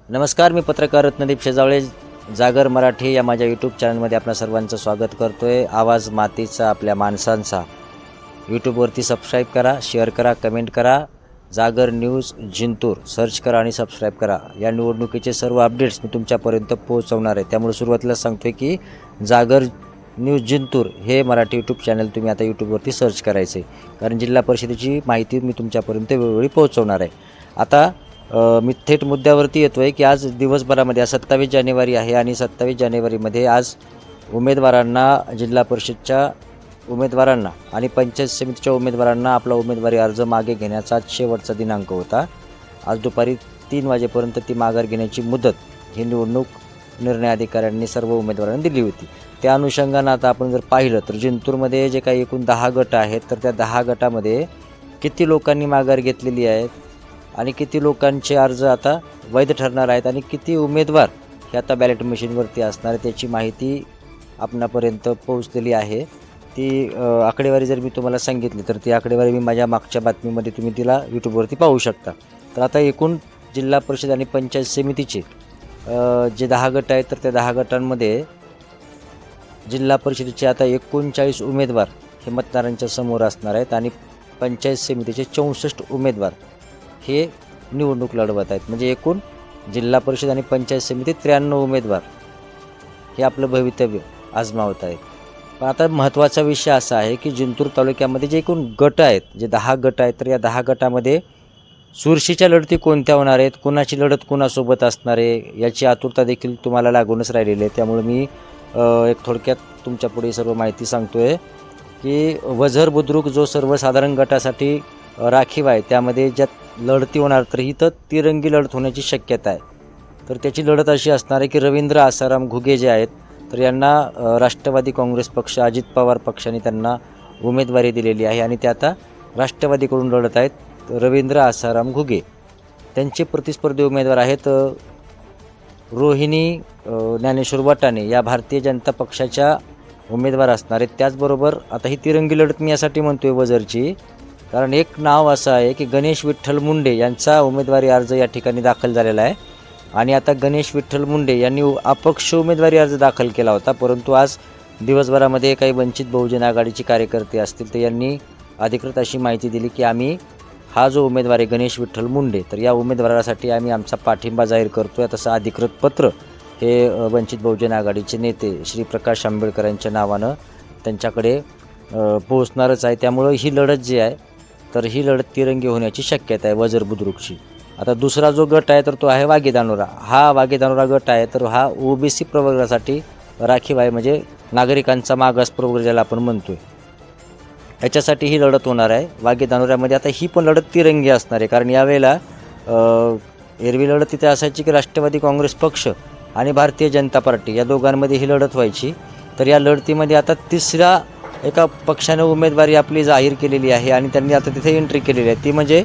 नमस्कार, मी पत्रकार रत्नदीप शेजावळे. जागर मराठी या माझ्या यूट्यूब चॅनलमध्ये आपणा सर्वांचं स्वागत करतो आहे. आवाज मातीचा, आपल्या माणसांचा. यूट्यूबवरती सबस्क्राईब करा, शेअर करा, कमेंट करा. जागर न्यूज जिंतूर सर्च करा आणि सबस्क्राईब करा. या निवडणुकीचे सर्व अपडेट्स मी तुमच्यापर्यंत पोहोचवणार आहे. त्यामुळे सुरुवातीला सांगतो आहे की जागर न्यूज जिंतूर हे मराठी यूट्यूब चॅनल तुम्ही आता यूट्यूबवरती सर्च करायचे, कारण जिल्हा परिषदेची माहिती मी तुमच्यापर्यंत वेळोवेळी पोहोचवणार आहे. आता मी थेट मुद्द्यावरती येतो आहे की आज दिवसभरामध्ये 27 जानेवारी आहे आणि 27 जानेवारीमध्ये आज उमेदवारांना, जिल्हा परिषदच्या उमेदवारांना आणि पंचायत समितीच्या उमेदवारांना आपला उमेदवारी अर्ज मागे घेण्याचा शेवटचा दिनांक होता. आज दुपारी 3 वाजेपर्यंत ती माघार घेण्याची मुदत ही निवडणूक निर्णय अधिकाऱ्यांनी सर्व उमेदवारांना दिली होती. त्या अनुषंगानं आता आपण जर पाहिलं तर जिंतूरमध्ये जे काही एकूण 10 गट आहेत, तर त्या 10 गटामध्ये किती लोकांनी माघार घेतलेली आहेत आणि किती लोकांचे अर्ज आता वैध ठरणार आहेत आणि किती उमेदवार हे आता बॅलेट मशीनवरती असणार, त्याची माहिती आपणापर्यंत पोहोचलेली आहे. ती आकडेवारी जर मी तुम्हाला सांगितली तर ती आकडेवारी मी माझ्या मागच्या बातमीमध्ये तुम्ही तिला यूट्यूबवरती पाहू शकता. तर आता एकूण जिल्हा परिषद आणि पंचायत समितीचे जे 10 गट आहेत, तर त्या 10 गटांमध्ये जिल्हा परिषदेचे आता 39 उमेदवार हे मतदारांच्या समोर असणार आहेत आणि पंचायत समितीचे 64 उमेदवार हे निवडणूक लढवत आहेत. म्हणजे एकूण जिल्हा परिषद आणि पंचायत समिती 93 उमेदवार हे आपलं भवितव्य आजमावत आहेत. पण आता महत्त्वाचा विषय असा आहे की जिंतूर तालुक्यामध्ये जे एकूण गट आहेत, जे 10 गट आहेत, तर या 10 गटामध्ये चुरशीच्या लढती कोणत्या होणार आहेत, कुणाची लढत कुणासोबत असणार आहे, याची आतुरता देखील तुम्हाला लागूनच राहिलेली आहे. त्यामुळे मी एक थोडक्यात तुमच्यापुढे सर्व माहिती सांगतो आहे की वझर बुद्रुक जो सर्वसाधारण गटासाठी राखीव आहे, त्यामध्ये ज्या लढती होणार तर ही तर तिरंगी लढत होण्याची शक्यता आहे. तर त्याची लढत अशी असणार आहे की रवींद्र आसाराम घुगे जे आहेत, तर यांना राष्ट्रवादी काँग्रेस पक्ष, अजित पवार पक्षाने त्यांना उमेदवारी दिलेली आहे आणि ते आता राष्ट्रवादीकडून लढत आहेत. रवींद्र आसाराम घुगे त्यांचे प्रतिस्पर्धी उमेदवार आहेत रोहिणी ज्ञानेश्वर वाटाणे, या भारतीय जनता पक्षाच्या उमेदवार असणार आहेत. त्याचबरोबर आता ही तिरंगी लढत मी यासाठी म्हणतो आहे वझरची, कारण एक नाव असं आहे की गणेश विठ्ठल मुंडे यांचा उमेदवारी अर्ज या ठिकाणी दाखल झालेला आहे आणि आता गणेश विठ्ठल मुंडे यांनी अपक्ष उमेदवारी अर्ज दाखल केला होता. परंतु आज दिवसभरामध्ये काही वंचित बहुजन आघाडीचे कार्यकर्ते असतील तर यांनी अधिकृत अशी माहिती दिली की आम्ही हा जो उमेदवार आहे गणेश विठ्ठल मुंडे, तर या उमेदवारासाठी आम्ही आमचा पाठिंबा जाहीर करतो आहे. तसं अधिकृत पत्र हे वंचित बहुजन आघाडीचे नेते श्री प्रकाश आंबेडकर यांच्या नावानं त्यांच्याकडे पोहोचणारच आहे. त्यामुळं ही लढत जी आहे, तर ही लढत तिरंगी होण्याची शक्यता आहे वझर बुद्रुकची. आता दुसरा जो गट आहे तर तो आहे वाघे धानोरा. हा वाघे धानोरा गट आहे तर हा ओबीसी प्रवर्गासाठी राखीव आहे, म्हणजे नागरिकांचा मागास प्रवर्ग ज्याला आपण म्हणतो आहे, याच्यासाठी ही लढत होणार आहे वाघे धानोऱ्यामध्ये. आता ही पण लढत तिरंगी असणार आहे, कारण यावेळेला एरवी लढत तिथे असायची की राष्ट्रवादी काँग्रेस पक्ष आणि भारतीय जनता पार्टी या दोघांमध्ये ही लढत व्हायची. तर या लढतीमध्ये आता तिसऱ्या एका पक्षानं उमेदवारी आपली जाहीर केलेली आहे आणि त्यांनी आता तिथे एंट्री केलेली आहे. ती म्हणजे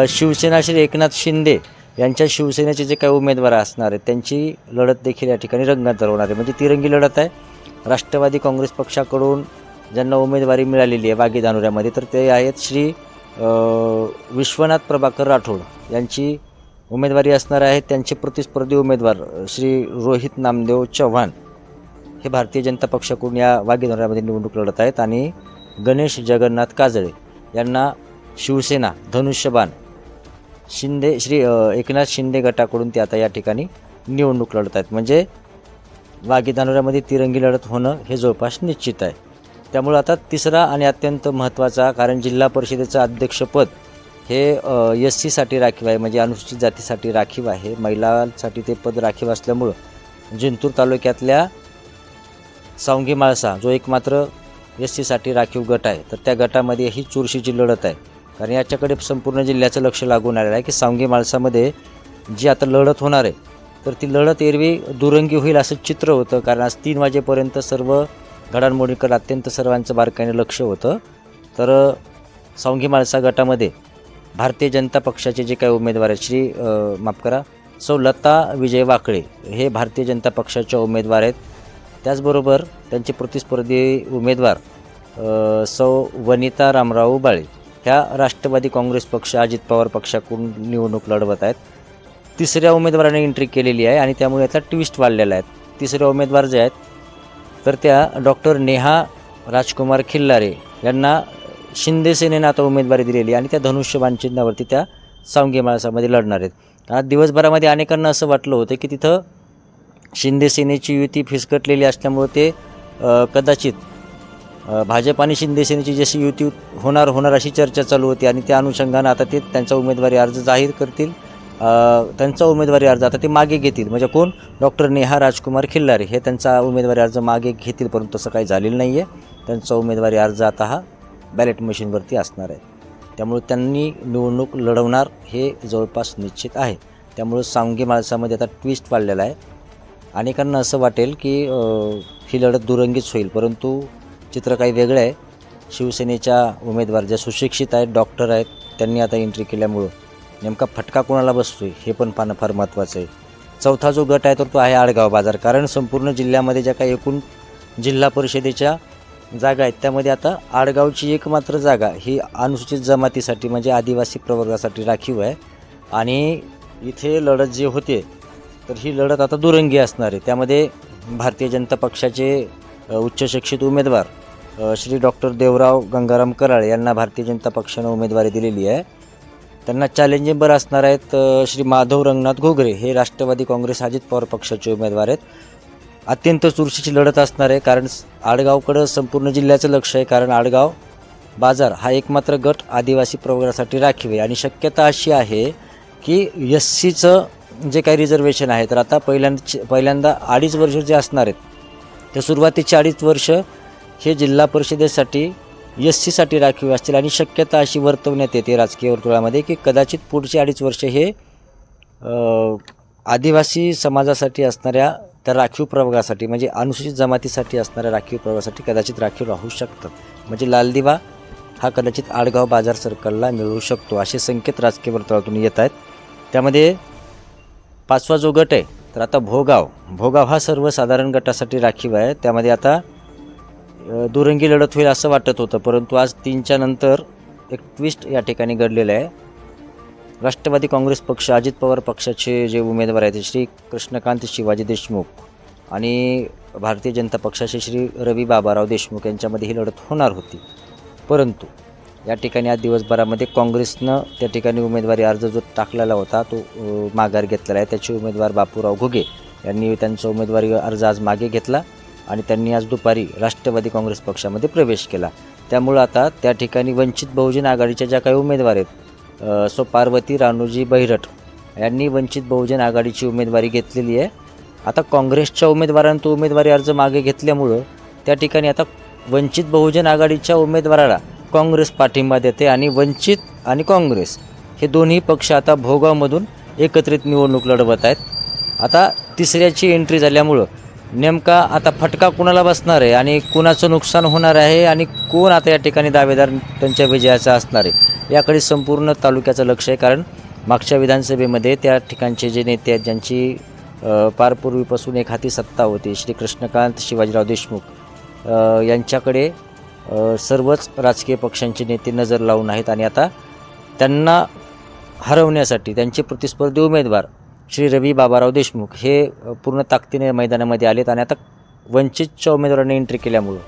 शिवसेना श्री एकनाथ शिंदे यांच्या शिवसेनेचे जे काही उमेदवार असणार आहेत त्यांची लढत देखील या ठिकाणी रंगात होणार आहे. म्हणजे तिरंगी लढत आहे. राष्ट्रवादी काँग्रेस पक्षाकडून ज्यांना उमेदवारी मिळालेली आहे वाघे धानोऱ्यामध्ये, तर ते आहेत श्री विश्वनाथ प्रभाकर राठोड यांची उमेदवारी असणार आहे. त्यांचे प्रतिस्पर्धी उमेदवार श्री रोहित नामदेव चव्हाण हे भारतीय जनता पक्षाकडून या वाघे धानोऱ्यामध्ये निवडणूक लढत आहेत आणि गणेश जगन्नाथ काजळे यांना शिवसेना धनुष्यबाण शिंदे श्री एकनाथ शिंदे गटाकडून ते आता या ठिकाणी निवडणूक लढत आहेत. म्हणजे वाघे धानोऱ्यामध्ये तिरंगी लढत होणं हे जवळपास निश्चित आहे. त्यामुळे आता तिसरा आणि अत्यंत महत्त्वाचा, कारण जिल्हा परिषदेचं अध्यक्षपद हे SC साठी राखीव आहे, म्हणजे अनुसूचित जातीसाठी राखीव आहे. महिलांसाठी ते पद राखीव असल्यामुळं जिंतूर तालुक्यातल्या सावंगी माळसा जो एकमात्र SC साठी राखीव गट आहे, तर त्या गटामध्ये ही चुरशीची लढत आहे. कारण याच्याकडे संपूर्ण जिल्ह्याचं लक्ष लागून आलेलं आहे की सावंगी माळसामध्ये जी आता लढत होणार आहे, तर ती लढत एरवी दुरंगी होईल असं चित्र होतं. कारण आज 3 वाजेपर्यंत सर्व घडामोडीकडे अत्यंत सर्वांचं बारकाईने लक्ष होतं. तर सावंगी माळसा गटामध्ये भारतीय जनता पक्षाचे जे काही उमेदवार आहेत सौ लता विजय वाकळे हे भारतीय जनता पक्षाच्या उमेदवार आहेत. त्याचबरोबर त्यांचे प्रतिस्पर्धी उमेदवार सौ वनिता रामराव बाळे ह्या राष्ट्रवादी काँग्रेस पक्ष, अजित पवार पक्षाकडून निवडणूक लढवत आहेत. तिसऱ्या उमेदवाराने एंट्री केलेली आहे आणि त्यामुळे याचा ट्विस्ट वाढलेला आहे. तिसरे उमेदवार जे आहेत तर त्या डॉक्टर नेहा राजकुमार खिल्लारे यांना शिंदे सेनेनं आता उमेदवारी दिलेली आणि त्या धनुष्यबाण चिन्हावरती त्या सावंगी माळसामध्ये लढणार आहेत. आज दिवसभरामध्ये अनेकांना असं वाटलं होतं की तिथं शिंदे सेनेची युती फिसकटलेली असल्यामुळं ते कदाचित भाजप आणि शिंदे सेनेची जशी युती होणार अशी चर्चा चालू होती आणि त्या अनुषंगानं आता ते त्यांचा उमेदवारी अर्ज जाहीर करतील. त्यांचा उमेदवारी अर्ज आता ते मागे घेतील. म्हणजे कोण? डॉक्टर नेहा राजकुमार खिल्लारे हे त्यांचा उमेदवारी अर्ज मागे घेतील, परंतु तसं काही झालेलं नाही आहे. त्यांचा उमेदवारी अर्ज आता हा बॅलेट मशीनवरती असणार आहे. त्यामुळे त्यांनी निवडणूक लढवणार हे जवळपास निश्चित आहे. त्यामुळं सावंगी माळसामध्ये आता ट्विस्ट वाढलेला आहे. अनेकांना असं वाटेल की ही लढत दुरंगीच होईल, परंतु चित्र काही वेगळं आहे. शिवसेनेच्या उमेदवार ज्या सुशिक्षित आहेत, डॉक्टर आहेत, त्यांनी आता एंट्री केल्यामुळं नेमका फटका कोणाला बसतो आहे हे पण पाहणं फार महत्त्वाचं आहे. चौथा जो गट आहे तर तो आहे आडगाव बाजार. कारण संपूर्ण जिल्ह्यामध्ये ज्या काही एकूण जिल्हा परिषदेच्या जागा आहेत त्यामध्ये आता आडगावची एकमात्र जागा ही अनुसूचित जमातीसाठी म्हणजे आदिवासी प्रवर्गासाठी राखीव आहे आणि इथे लढत जी होते तर ही लढत आता दुरंगी असणार आहे. त्यामध्ये भारतीय जनता पक्षाचे उच्च शिक्षित उमेदवार श्री डॉक्टर देवराव गंगाराम कराळे यांना भारतीय जनता पक्षानं उमेदवारी दिलेली आहे. त्यांना चॅलेंजिंग असणार आहेत श्री माधव रंगनाथ घोगरे हे राष्ट्रवादी काँग्रेस अजित पवार पक्षाचे उमेदवार आहेत. अत्यंत चुरशीची लढत असणार आहे कारण आडगावकडं संपूर्ण जिल्ह्याचं लक्ष आहे. कारण आडगाव बाजार हा एकमात्र गट आदिवासी प्रवर्गासाठी राखीव आहे आणि शक्यता अशी आहे की SCचं जे काही रिझर्वेशन आहे तर आता पहिल्यांदा 2.5 वर्ष जे असणार आहेत ते सुरुवातीचे 2.5 वर्ष हे जिल्हा परिषदेसाठी SCसाठी राखीव असतील आणि शक्यता अशी वर्तवण्यात येते राजकीय वर्तुळामध्ये की कदाचित पुढचे 2.5 वर्ष हे आदिवासी समाजासाठी असणाऱ्या त्या राखीव प्रवर्गासाठी म्हणजे अनुसूचित जमातीसाठी असणाऱ्या राखीव प्रवर्गासाठी कदाचित राखीव राहू शकतात. म्हणजे लालदिवा हा कदाचित आडगाव बाजार सर्कलला मिळू शकतो असे संकेत राजकीय वर्तुळातून येत आहेत. त्यामध्ये 5वा जो गट आहे तर आता भोगाव हा सर्वसाधारण गटासाठी राखीव आहे. त्यामध्ये आता दुरंगी लढत होईल असं वाटत होतं, परंतु आज 3च्या नंतर एक ट्विस्ट या ठिकाणी घडलेलं आहे. राष्ट्रवादी काँग्रेस पक्ष अजित पवार पक्षाचे जे उमेदवार आहेत श्री कृष्णकांत शिवाजी देशमुख आणि भारतीय जनता पक्षाचे श्री रवी बाबाराव देशमुख यांच्यामध्ये ही लढत होणार होती. परंतु या ठिकाणी आज दिवसभरामध्ये काँग्रेसनं त्या ठिकाणी उमेदवारी अर्ज जो टाकलेला होता तो माघार घेतलेला आहे. त्याचे उमेदवार बापूराव घुगे यांनी त्यांचा उमेदवारी अर्ज आज मागे घेतला आणि त्यांनी आज दुपारी राष्ट्रवादी काँग्रेस पक्षामध्ये प्रवेश केला. त्यामुळं आता त्या ठिकाणी वंचित बहुजन आघाडीच्या ज्या काही उमेदवार आहेत सो पार्वती रानूजी बहिरट यांनी वंचित बहुजन आघाडीची उमेदवारी घेतलेली आहे. आता काँग्रेसच्या उमेदवारांनी तो उमेदवारी अर्ज मागे घेतल्यामुळं त्या ठिकाणी आता वंचित बहुजन आघाडीच्या उमेदवाराला काँग्रेस पाठिंबा देते आणि वंचित आणि काँग्रेस हे दोन्ही पक्ष आता भोगावमधून एकत्रित निवडणूक लढवत आहेत. आता तिसऱ्याची एंट्री झाल्यामुळं नेमका आता फटका कुणाला बसणार आहे आणि कुणाचं नुकसान होणार आहे आणि कोण आता या ठिकाणी दावेदार त्यांच्या विजयाचा असणार आहे याकडे संपूर्ण तालुक्याचं लक्ष आहे. कारण मागच्या विधानसभेमध्ये त्या ठिकाणचे जे नेते आहेत ज्यांची फार पूर्वीपासून एक हाती सत्ता होती श्री कृष्णकांत शिवाजीराव देशमुख यांच्याकडे सर्वच राजकीय पक्षांचे नेते नजर लावून आहेत आणि आता त्यांना हरवण्यासाठी त्यांचे प्रतिस्पर्धी उमेदवार श्री रवी बाबाराव देशमुख हे पूर्ण ताकदीने मैदानामध्ये आलेत आणि आता वंचितच्या उमेदवारांनी एंट्री केल्यामुळं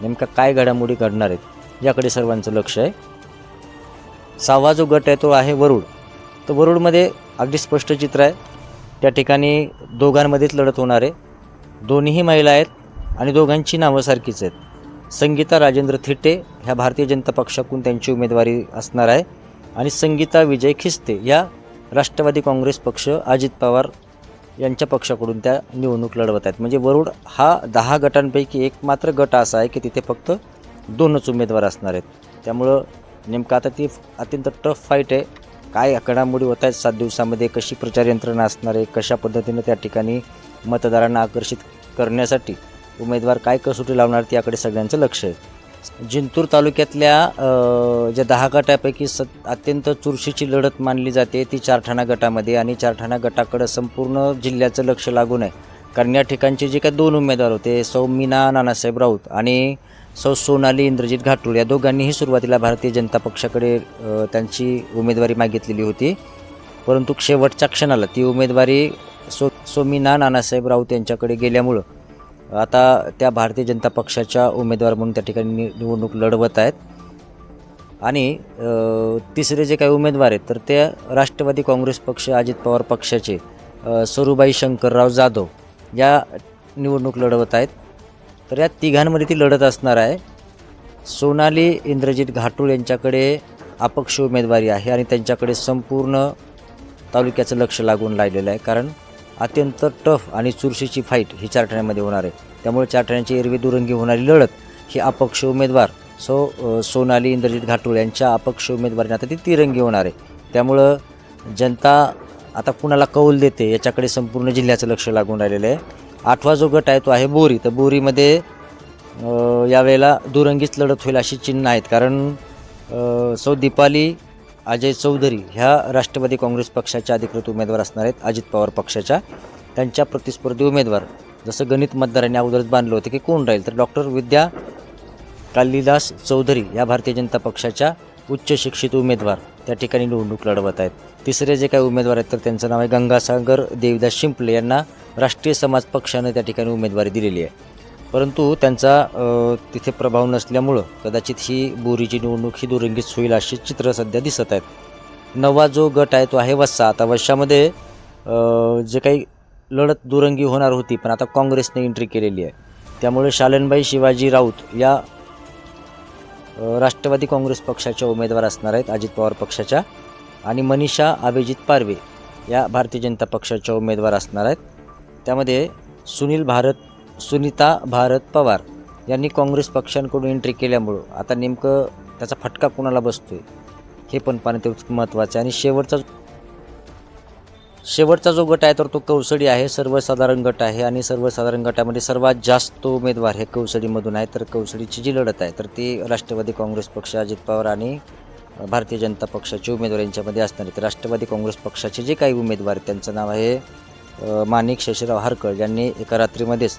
नेमका काय घडामोडी घडणार आहेत याकडे सर्वांचं लक्ष आहे. 6वा जो गट आहे तो आहे वरुड. तर वरुडमध्ये अगदी स्पष्ट चित्र आहे. त्या ठिकाणी दोघांमध्येच लढत होणार आहे. दोन्हीही महिला आहेत आणि दोघांची नावं सारखीच आहेत. संगीता राजेंद्र थिटे ह्या भारतीय जनता पक्षाकडून त्यांची उमेदवारी असणार आहे आणि संगीता विजय खिस्ते या राष्ट्रवादी काँग्रेस पक्ष अजित पवार यांच्या पक्षाकडून त्या निवडणूक लढवत आहेत. म्हणजे वरुड हा 10 गटांपैकी एक मात्र गट असा आहे की तिथे फक्त 2च उमेदवार असणार आहेत. त्यामुळं नेमकं आता ती अत्यंत टफ फाईट आहे. काय घडामोडी होत आहेत 7 दिवसामध्ये, कशी प्रचार यंत्रणा असणार आहे, कशा पद्धतीनं त्या ठिकाणी मतदारांना आकर्षित करण्यासाठी उमेदवार काय कसोटी लावणार याकडे सगळ्यांचं लक्ष आहे. जिंतूर तालुक्यातल्या ज्या 10 गटापैकी अत्यंत चुरशीची लढत मानली जाते ती चारठाणा गटामध्ये आणि चारठाणा गटाकडं संपूर्ण जिल्ह्याचं लक्ष लागून आहे. कारण या ठिकाणचे जे काही 2 उमेदवार होते सौ मीना नानासाहेब राऊत आणि सौ सोनाली इंद्रजित घाटुळ या दोघांनीही सुरुवातीला भारतीय जनता पक्षाकडे त्यांची उमेदवारी मागितलेली होती. परंतु शेवटच्या क्षणाला ती उमेदवारी सोमीना नानासाहेब राऊत यांच्याकडे गेल्यामुळं आता त्या भारतीय जनता पक्षाच्या उमेदवार म्हणून त्या ठिकाणी निवडणूक लढवत आहेत. आणि तिसरे जे काही उमेदवार आहेत तर ते राष्ट्रवादी काँग्रेस पक्ष, अजित पवार पक्षाचे सरूबाई शंकरराव जाधव या निवडणूक लढवत आहेत. तर या तिघांमध्ये ती लढत असणार आहे. सोनाली इंद्रजित घाटुळ यांच्याकडे अपक्ष उमेदवारी आहे आणि त्यांच्याकडे संपूर्ण तालुक्याचं लक्ष लागून राहिलेलं आहे, कारण अत्यंत टफ आणि चुरशीची फाईट ही 4 ठाण्यामध्ये होणार आहे. त्यामुळे 4 ठाण्याची एरवी दुरंगी होणारी लढत ही अपक्ष उमेदवार सोनाली इंद्रजित घाटुळ यांच्या अपक्ष उमेदवारीने आता ती तिरंगी होणार आहे. त्यामुळं जनता आता कुणाला कौल देते याच्याकडे संपूर्ण जिल्ह्याचं लक्ष लागून राहिलेलं आहे. 8वा जो गट आहे तो आहे बोरी. तर बोरीमध्ये यावेळेला दुरंगीच लढत होईल अशी चिन्ह आहेत, कारण सौ दीपाली अजय चौधरी ह्या राष्ट्रवादी काँग्रेस पक्षाच्या अधिकृत उमेदवार असणार आहेत. अजित पवार पक्षाच्या त्यांच्या प्रतिस्पर्धी उमेदवार जसं गणित मतदारांनी अगोदरच बांधलं होतं की कोण राहील, तर डॉक्टर विद्या कालिदास चौधरी या भारतीय जनता पक्षाच्या उच्च शिक्षित उमेदवार त्या ठिकाणी निवडणूक लढवत आहेत. तिसरे जे काही उमेदवार आहेत तर त्यांचं नाव आहे गंगासागर देवदास शिंपले यांना राष्ट्रीय समाज पक्षानं त्या ठिकाणी उमेदवारी दिलेली आहे. परंतु त्यांचा तिथे प्रभाव नसल्यामुळं कदाचित ही बोरीची निवडणूक ही दुरंगीच होईल अशी चित्र सध्या दिसत आहेत. 9वा जो गट आहे तो आहे वस्सा. आता वस्सामध्ये जे काही लढत दुरंगी होणार होती पण आता काँग्रेसने एंट्री केलेली आहे. त्यामुळे शालनबाई शिवाजी राऊत या राष्ट्रवादी काँग्रेस पक्षाच्या उमेदवार असणार आहेत अजित पवार पक्षाच्या, आणि मनीषा अभिजित पारवे या भारतीय जनता पक्षाच्या उमेदवार असणार आहेत. त्यामध्ये सुनीता भारत पवार यांनी काँग्रेस पक्षांकडून एंट्री केल्यामुळं आता नेमकं त्याचा फटका कोणाला बसतोय हे पण पाहणं तेवढंच महत्त्वाचं आहे. आणि शेवटचा जो गट आहे तर तो कौसडी आहे, सर्वसाधारण गट आहे. आणि सर्वसाधारण गटामध्ये सर्वात जास्त उमेदवार हे कौसडीमधून आहे. तर कौसडीची जी लढत आहे तर ती राष्ट्रवादी काँग्रेस पक्ष, अजित पवार आणि भारतीय जनता पक्षाचे उमेदवार यांच्यामध्ये असणार आहे. तर राष्ट्रवादी काँग्रेस पक्षाचे जे काही उमेदवार त्यांचं नाव आहे माणिक शशीराव हरकळ, ज्यांनी एका रात्रीमध्येच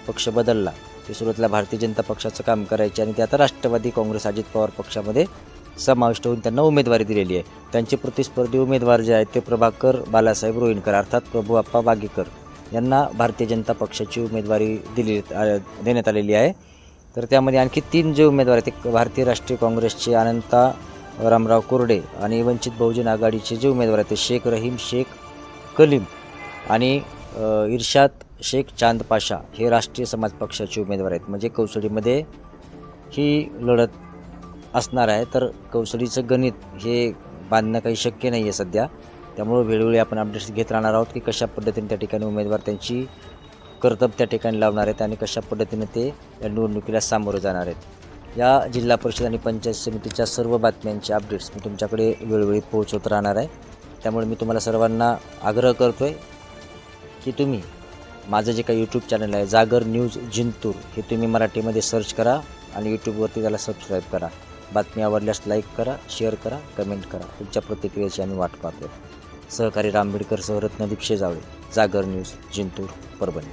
पक्ष बदलला. ते सुरुवातीला भारतीय जनता पक्षाचं काम करायचे आणि ते आता राष्ट्रवादी काँग्रेस, अजित पवार पक्षामध्ये समाविष्ट होऊन त्यांना उमेदवारी दिलेली आहे. त्यांचे प्रतिस्पर्धी उमेदवार जे आहेत ते प्रभाकर बालासाहेब रोहिणकर अर्थात प्रभुआप्पा बागेकर यांना भारतीय जनता पक्षाची उमेदवारी देण्यात आलेली आहे. तर त्यामध्ये आणखी 3 जे उमेदवार आहेत ते भारतीय राष्ट्रीय काँग्रेसचे अनंता रामराव कोरडे आणि वंचित बहुजन आघाडीचे जे उमेदवार आहेत ते शेख रहीम शेख कलीम आणि इर्शाद शेख चांद पाशा हे राष्ट्रीय समाज पक्षाचे उमेदवार आहेत. म्हणजे कौसडीमध्ये ही लढत असणार आहे. तर कौसडीचं गणित हे बांधणं काही शक्य नाही आहे सध्या. त्यामुळे वेळोवेळी आपण अपडेट्स घेत राहणार आहोत की कशा पद्धतीने त्या ठिकाणी उमेदवार त्यांची कर्तव्य त्या ठिकाणी लावणार आहेत आणि कशा पद्धतीने ते या निवडणुकीला सामोरं जाणार आहेत. या जिल्हा परिषद आणि पंचायत समितीच्या सर्व बातम्यांचे अपडेट्स मी तुमच्याकडे वेळोवेळी पोहोचवत राहणार आहे. त्यामुळे मी तुम्हाला सर्वांना आग्रह करतो आहे की तुम्ही माझं जे काही यूट्यूब चॅनल आहे जागर न्यूज जिंतूर हे तुम्ही मराठीमध्ये सर्च करा आणि यूट्यूबवरती त्याला सबस्क्राईब करा. बातमी आवडल्यास लाईक करा, शेअर करा, कमेंट करा. तुमच्या प्रतिक्रियेची आम्ही वाट पाहतो. सहकारी रामबेडकर सह रत्नदीप शेजावळे, जागर न्यूज जिंतूर परभणी.